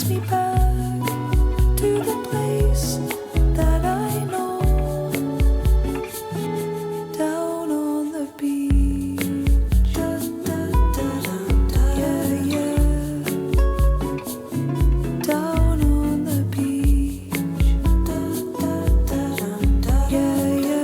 takes me back to the place that I know, down on the beach. Yeah, yeah, down on the beach. Yeah, yeah.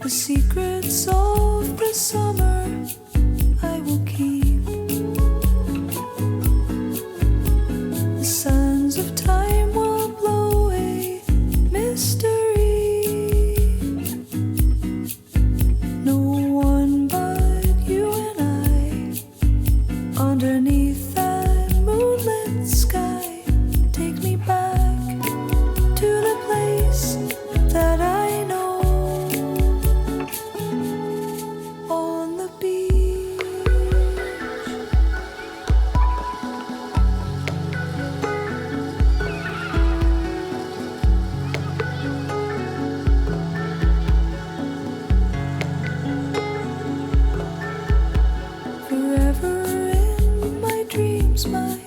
The secrets of the summer I will keep. The sands of time will blow away mystery. No one but you and I, underneath that moonlit sky. Take me back to the place that I know, on the beach. Forever in my dreams, my